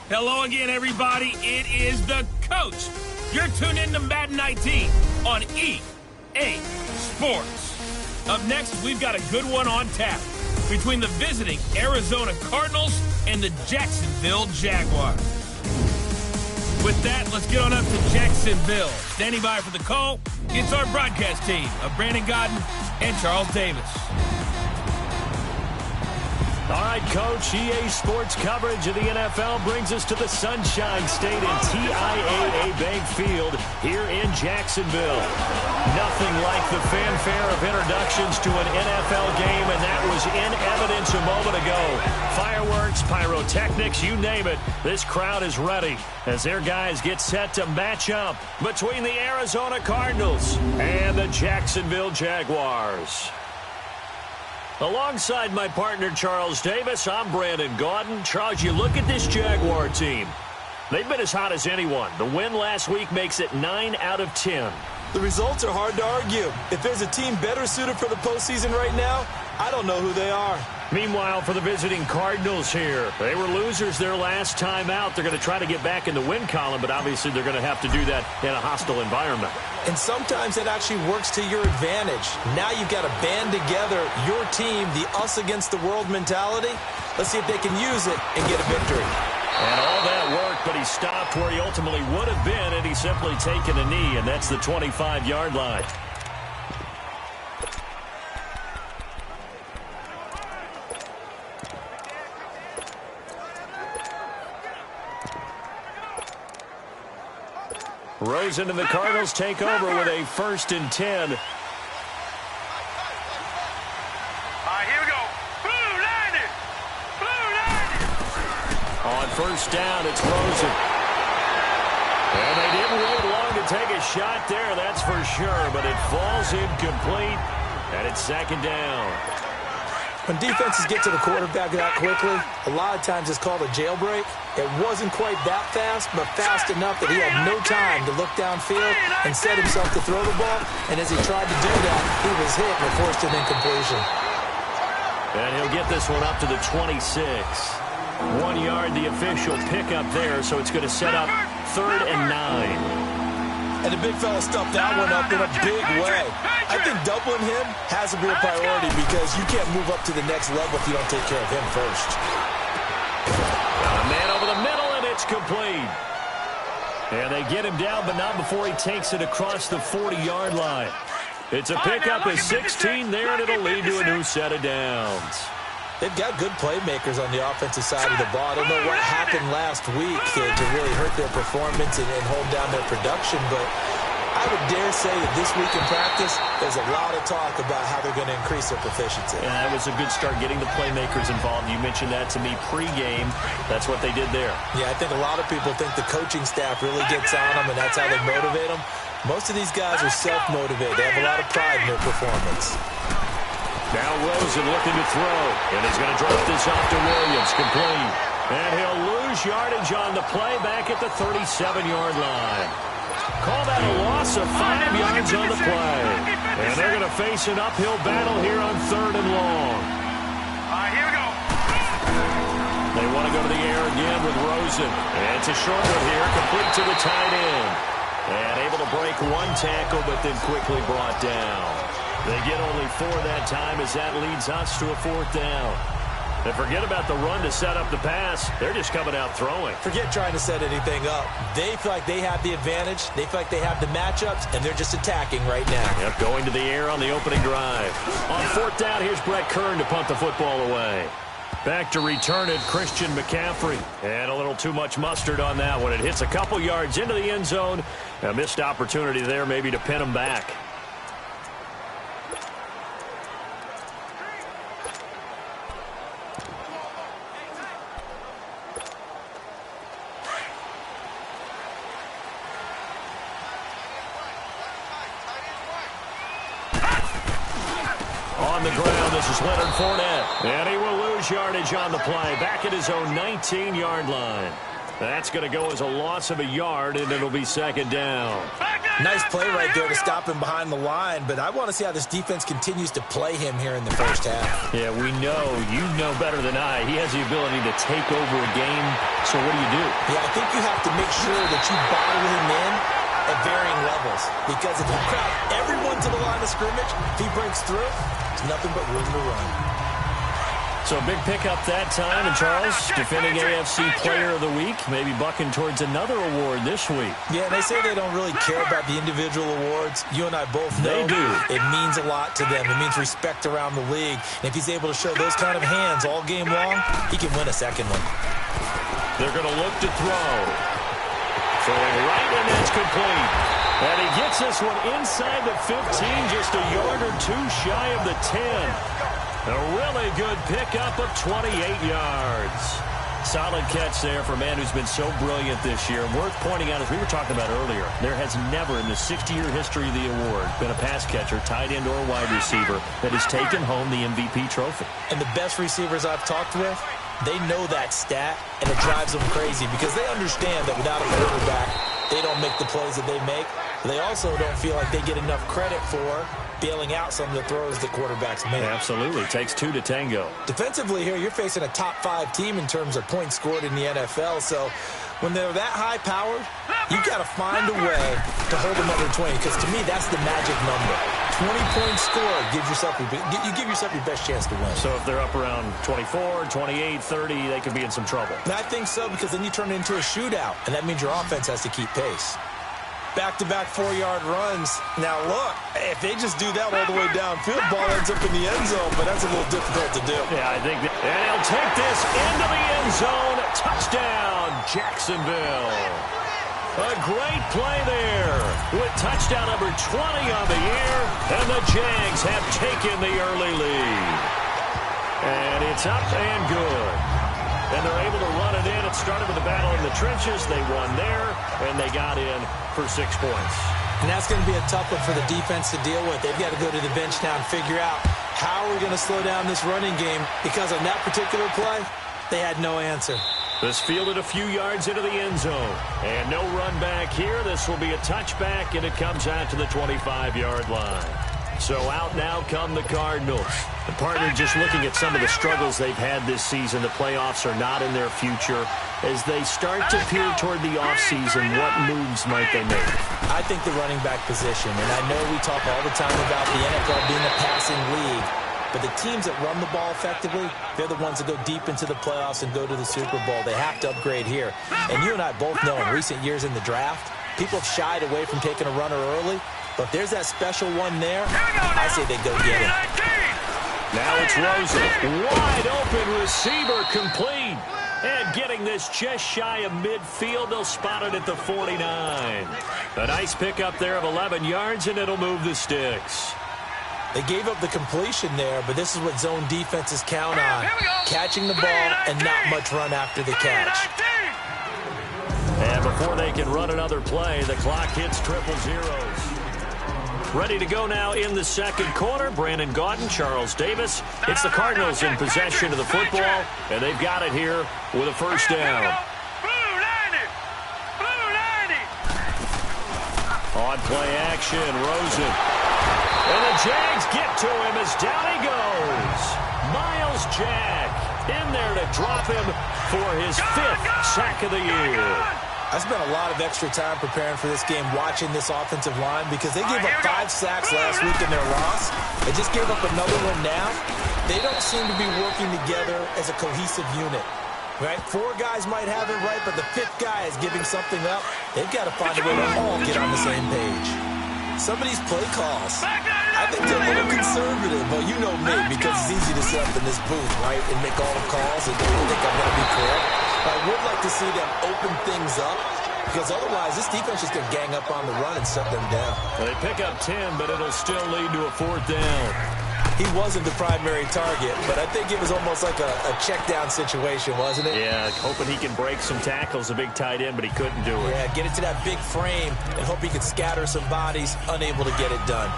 Hello again, everybody. It is the coach. You're tuned in to Madden 19 on EA Sports. Up next, we've got a good one on tap between the visiting Arizona Cardinals and the Jacksonville Jaguars. With that, let's get on up to Jacksonville. Standing by for the call, it's our broadcast team of Brandon Godden and Charles Davis. All right, Coach, EA Sports coverage of the NFL brings us to the Sunshine State in TIAA Bank Field here in Jacksonville. Nothing like the fanfare of introductions to an NFL game, and that was in evidence a moment ago. Fireworks, pyrotechnics, you name it. This crowd is ready as their guys get set to match up between the Arizona Cardinals and the Jacksonville Jaguars. Alongside my partner, Charles Davis, I'm Brandon Gaudin. Charles, you look at this Jaguar team. They've been as hot as anyone. The win last week makes it 9 out of 10. The results are hard to argue. If there's a team better suited for the postseason right now, I don't know who they are. Meanwhile, for the visiting Cardinals here, they were losers their last time out. They're going to try to get back in the win column, but obviously they're going to have to do that in a hostile environment. And sometimes it actually works to your advantage. Now you've got to band together your team, the us against the world mentality. Let's see if they can use it and get a victory. And all that work, but he stopped where he ultimately would have been, and he's simply taken a knee, and that's the 25-yard line. Rosen and the Cardinals take over with a 1st and 10. Here we go. Blue 90. Blue 90. On 1st down, it's Rosen. And they didn't wait long to take a shot there, that's for sure. But it falls incomplete, and it's 2nd down. When defenses get to the quarterback that quickly, a lot of times it's called a jailbreak. It wasn't quite that fast, but fast enough that he had no time to look downfield and set himself to throw the ball. And as he tried to do that, he was hit and forced an incompletion. And he'll get this one up to the 26. 1 yard, the official pickup there, so it's going to set up 3rd and 9. And the big fella stuffed that one up in a big way. I think doubling him has to be a priority because you can't move up to the next level if you don't take care of him first. Got a man over the middle, and it's complete. And they get him down, but not before he takes it across the 40-yard line. It's a pickup of 16 there, and it'll lead to a new set of downs. They've got good playmakers on the offensive side of the ball. I don't know what happened last week to really hurt their performance and hold down their production, but I would dare say that this week in practice, there's a lot of talk about how they're going to increase their proficiency. And that was a good start, getting the playmakers involved. You mentioned that to me pregame. That's what they did there. Yeah, I think a lot of people think the coaching staff really gets on them, and that's how they motivate them. Most of these guys are self-motivated. They have a lot of pride in their performance. Now Rosen looking to throw, and he's going to drop this off to Williams, complete. And he'll lose yardage on the play back at the 37-yard line. Call that a loss of 5 yards on the play. And they're going to face an uphill battle here on 3rd and long. Here we go. They want to go to the air again with Rosen. And it's a short one here, complete to the tight end. And able to break one tackle, but then quickly brought down. They get only 4 that time as that leads us to a 4th down. And forget about the run to set up the pass. They're just coming out throwing. Forget trying to set anything up. They feel like they have the advantage. They feel like they have the matchups, and they're just attacking right now. Yep, going to the air on the opening drive. On 4th down, here's Brett Kern to punt the football away. Back to return it, Christian McCaffrey. And a little too much mustard on that one. It hits a couple yards into the end zone. A missed opportunity there maybe to pin him back. On the ground, this is Leonard Fournette. And he will lose yardage on the play. Back at his own 19-yard line. That's going to go as a loss of a yard, and it'll be 2nd down. Back down. Nice play right there to stop him behind the line, but I want to see how this defense continues to play him here in the first half. Yeah, we know. You know better than I. He has the ability to take over a game, so what do you do? Yeah, I think you have to make sure that you bottle him in at varying levels, because if you crowd everyone to the line of scrimmage, if he breaks through, there's nothing but room to run. So big pickup that time, and Charles, defending AFC Player of the Week, maybe bucking towards another award this week. Yeah, they say they don't really care about the individual awards. You and I both know they do. It means a lot to them. It means respect around the league. And if he's able to show those kind of hands all game long, he can win a second one. They're going to look to throw. Throwing right, and that's complete. And he gets this one inside the 15, just a yard or two shy of the 10. A really good pickup of 28 yards. Solid catch there for a man who's been so brilliant this year. Worth pointing out, as we were talking about earlier, there has never in the 60-year history of the award been a pass catcher, tight end, or wide receiver that has taken home the MVP trophy. And the best receivers I've talked with, they know that stat, and it drives them crazy because they understand that without a quarterback, they don't make the plays that they make. But they also don't feel like they get enough credit for bailing out some of the throws that quarterbacks make. Absolutely. Takes two to tango. Defensively here, you're facing a top-5 team in terms of points scored in the NFL. So when they're that high-powered, you've got to find a way to hold them under 20, because to me, that's the magic number. 20 points scored, you give yourself your best chance to win. So if they're up around 24, 28, 30, they could be in some trouble. And I think so, because then you turn it into a shootout, and that means your offense has to keep pace. Back-to-back 4-yard runs. Now, look, if they just do that all the way downfield, ball ends up in the end zone, but that's a little difficult to do. Yeah, I think and he'll take this into the end zone. Touchdown, Jacksonville. A great play there with touchdown number 20 on the year, and the Jags have taken the early lead. And it's up and good. And they're able to run it in. It started with a battle in the trenches. They won there, and they got in for 6 points. And that's going to be a tough one for the defense to deal with. They've got to go to the bench now and figure out how are we going to slow down this running game, because on that particular play, they had no answer. This fielded a few yards into the end zone. And no run back here. This will be a touchback, and it comes out to the 25-yard line. So out now come the Cardinals. The partner, just looking at some of the struggles they've had this season, the playoffs are not in their future. As they start to peer toward the offseason, what moves might they make? I think the running back position, and I know we talk all the time about the NFL being a passing league, but the teams that run the ball effectively, they're the ones that go deep into the playoffs and go to the Super Bowl. They have to upgrade here. And you and I both know in recent years in the draft, people have shied away from taking a runner early. But if there's that special one there, I say they go get it. Now it's Rosen. Wide open receiver, complete. And getting this just shy of midfield, they'll spot it at the 49. A nice pickup there of 11 yards, and it'll move the sticks. They gave up the completion there, but this is what zone defenses count on. Catching the ball and not much run after the catch. And before they can run another play, the clock hits triple zeros. Ready to go now in the second quarter. Brandon Gaudin, Charles Davis. It's the Cardinals in possession of the football, and they've got it here with a first down. On play action, Rosen. And the Jags get to him as down he goes. Miles Jack in there to drop him for his 5th sack of the year. I spent a lot of extra time preparing for this game, watching this offensive line, because they gave up 5 sacks last week in their loss. They just gave up another one now. They don't seem to be working together as a cohesive unit. Right? 4 guys might have it right, but the 5th guy is giving something up. They've got to find a way to all get on the same page. Some of these play calls, I think they're a little conservative, but you know me, because it's easy to sit up in this booth, right, and make all the calls and think I'm going to be correct. I would like to see them open things up, because otherwise this defense is going to gang up on the run and shut them down. Well, they pick up 10, but it'll still lead to a 4th down. He wasn't the primary target, but I think it was almost like a check-down situation, wasn't it? Yeah, hoping he can break some tackles, a big tight end, but he couldn't do it. Yeah, get it to that big frame and hope he could scatter some bodies, unable to get it done.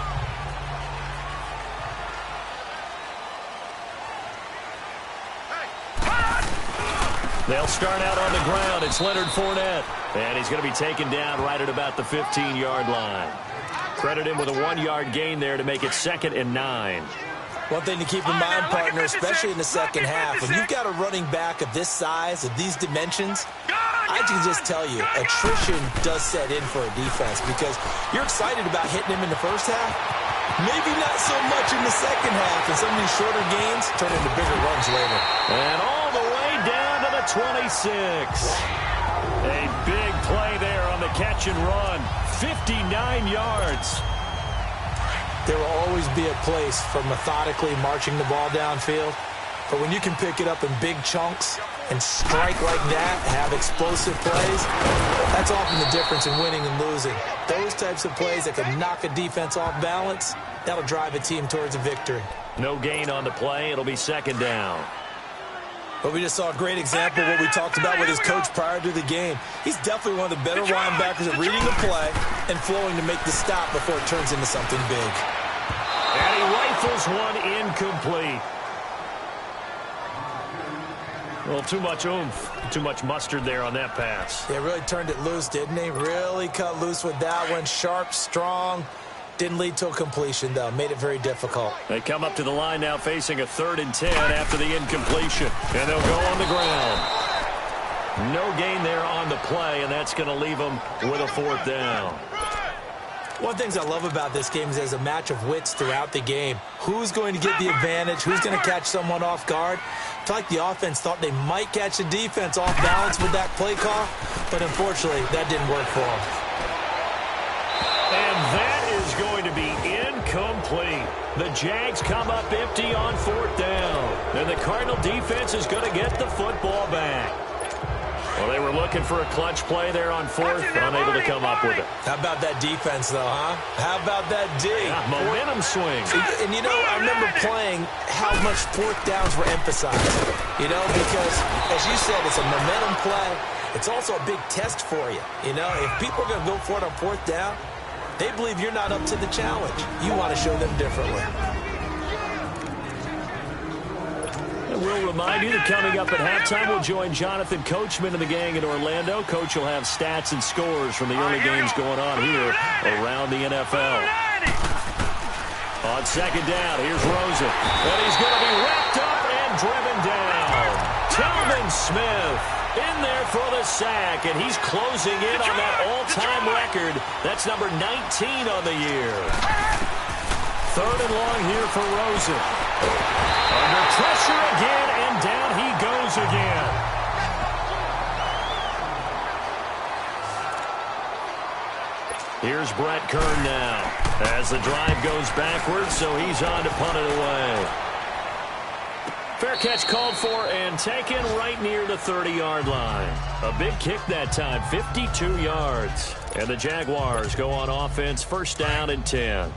They'll start out on the ground. It's Leonard Fournette. And he's going to be taken down right at about the 15-yard line. Credit him with a 1-yard gain there to make it 2nd and 9. One thing to keep in mind, partner, especially in the second half, when you've got a running back of this size, of these dimensions, I can just tell you, attrition does set in for a defense because you're excited about hitting him in the first half. Maybe not so much in the second half, and some of these shorter gains turn into bigger runs later. And all the way down to the 26. A big play there on the catch and run. 59 yards. There will always be a place for methodically marching the ball downfield. But when you can pick it up in big chunks and strike like that, have explosive plays, that's often the difference in winning and losing. Those types of plays that can knock a defense off balance, that'll drive a team towards a victory. No gain on the play. It'll be 2nd down. But we just saw a great example of what we talked about with his coach prior to the game. He's definitely one of the better linebackers at reading the play and flowing to make the stop before it turns into something big. And he rifles one incomplete. A little too much oomph, too much mustard there on that pass. They really turned it loose, didn't they? Really cut loose with that one. Sharp, strong. Didn't lead to a completion, though. Made it very difficult. They come up to the line now facing a 3rd and 10 after the incompletion. And they'll go on the ground. No gain there on the play, and that's going to leave them with a 4th down. One of the things I love about this game is there's a match of wits throughout the game. Who's going to get the advantage? Who's going to catch someone off guard? I feel like the offense thought they might catch the defense off balance with that play call, but unfortunately, that didn't work for them. And that is going to be incomplete. The Jags come up empty on 4th down. And the Cardinal defense is going to get the football back. Well, they were looking for a clutch play there on 4th, unable to come up with it. How about that defense, though, huh? How about that D? Yeah, momentum swing. And, you know, I remember playing how much 4th downs were emphasized. You know, because, as you said, it's a momentum play. It's also a big test for you. You know, if people are going to go for it on 4th down, they believe you're not up to the challenge. You want to show them differently. And we'll remind you that coming up at halftime, we'll join Jonathan Coachman and the gang in Orlando. Coach will have stats and scores from the early games going on here around the NFL. On 2nd down, here's Rosen. And he's going to be wrapped up and driven down. Telvin Smith in there for the sack, and he's closing in on that all-time record. That's number 19 on the year. 3rd and long here for Rosen. Under pressure again, and down he goes again. Here's Brett Kern now as the drive goes backwards, so he's on to punt it away. Fair catch called for and taken right near the 30-yard line. A big kick that time, 52 yards. And the Jaguars go on offense, 1st down and 10.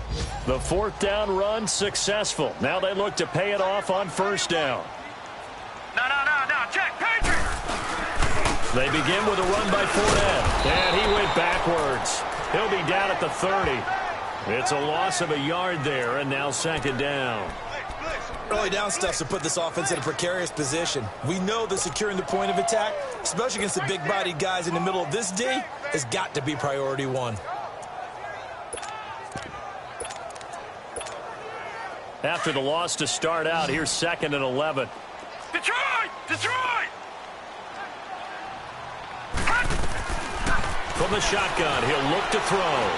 The 4th down run successful. Now they look to pay it off on 1st down. No, check, Patriot! They begin with a run by Fournette. And he went backwards. He'll be down at the 30. It's a loss of a yard there, and now 2nd down. Early down stuff to put this offense in a precarious position. We know that securing the point of attack, especially against the big-bodied guys in the middle of this D, has got to be priority 1. After the loss to start out, here's 2nd and 11. Detroit! From the shotgun, he'll look to throw.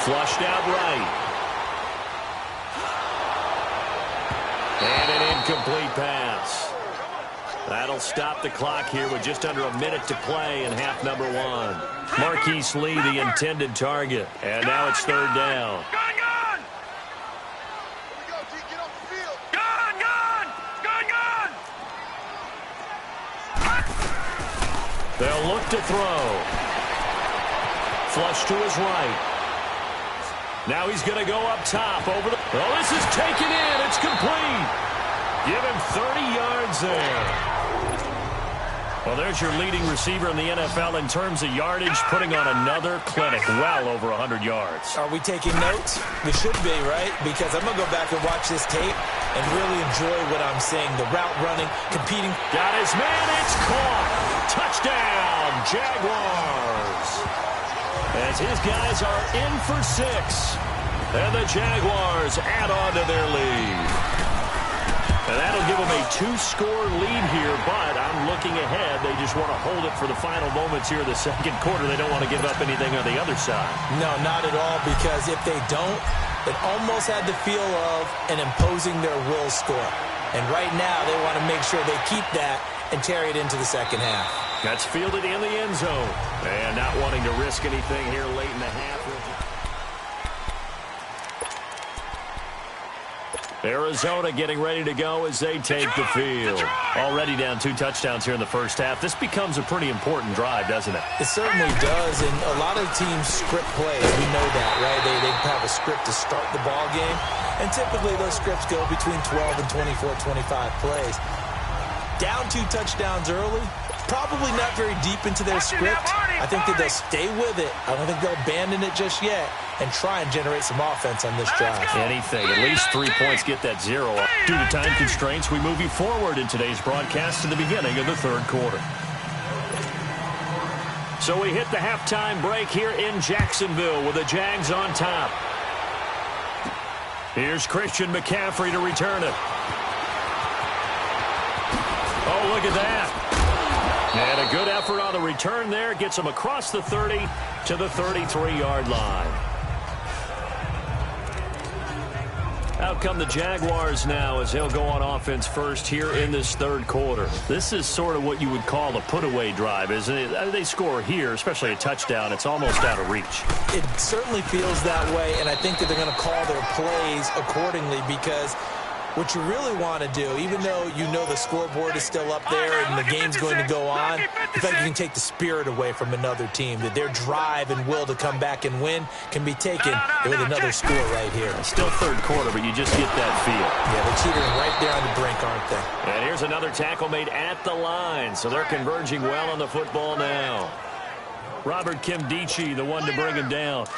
Flushed out right. And an incomplete pass. That'll stop the clock here with just under a minute to play in half number 1. Marquise Lee, the intended target. And now it's 3rd down. Gun! They'll look to throw. Flush to his right. Now he's going to go up top over the... Oh, this is taken in. It's complete. Give him 30 yards there. Well, there's your leading receiver in the NFL in terms of yardage, putting on another clinic, well over 100 yards. Are we taking notes? We should be, right? Because I'm going to go back and watch this tape. and really enjoy what I'm seeing. The route running, competing. Got his man. It's caught. Touchdown, Jaguars. As his guys are in for 6. And the Jaguars add on to their lead. And that'll give them a 2-score lead here, but I'm looking ahead. They just want to hold it for the final moments here in the second quarter. They don't want to give up anything on the other side. No, not at all, because if they don't, it almost had the feel of an imposing their will score. And right now, they want to make sure they keep that and carry it into the second half. That's fielded in the end zone. And not wanting to risk anything here late in the half. Arizona getting ready to go as they take the field. Already down 2 touchdowns here in the first half. This becomes a pretty important drive, doesn't it? It certainly does, and a lot of teams script plays. We know that, right? They have a script to start the ball game, and typically those scripts go between 12 and 24, 25 plays. Down 2 touchdowns early, probably not very deep into their script. I think that they'll stay with it. I don't think they'll abandon it just yet and try and generate some offense on this drive. Anything. At least 3 points, get that 0. Due to time constraints, we move you forward in today's broadcast to the beginning of the third quarter. So we hit the halftime break here in Jacksonville with the Jags on top. Here's Christian McCaffrey to return it. Oh, look at that. And a good effort on the return there. Gets him across the 30 to the 33-yard line. Out come the Jaguars now as they'll go on offense first here in this third quarter. This is sort of what you would call a put-away drive, isn't it? They score here, especially a touchdown. It's almost out of reach. It certainly feels that way, and I think that they're going to call their plays accordingly, because what you really want to do, even though you know the scoreboard is still up there and the game's going to go on, in fact, you can take the spirit away from another team, that their drive and will to come back and win can be taken with another score right here. Still third quarter, but you just get that feel. Yeah, they're teetering right there on the brink, aren't they? And here's another tackle made at the line, so they're converging well on the football now. Robert Kimdichie, the one to bring him down.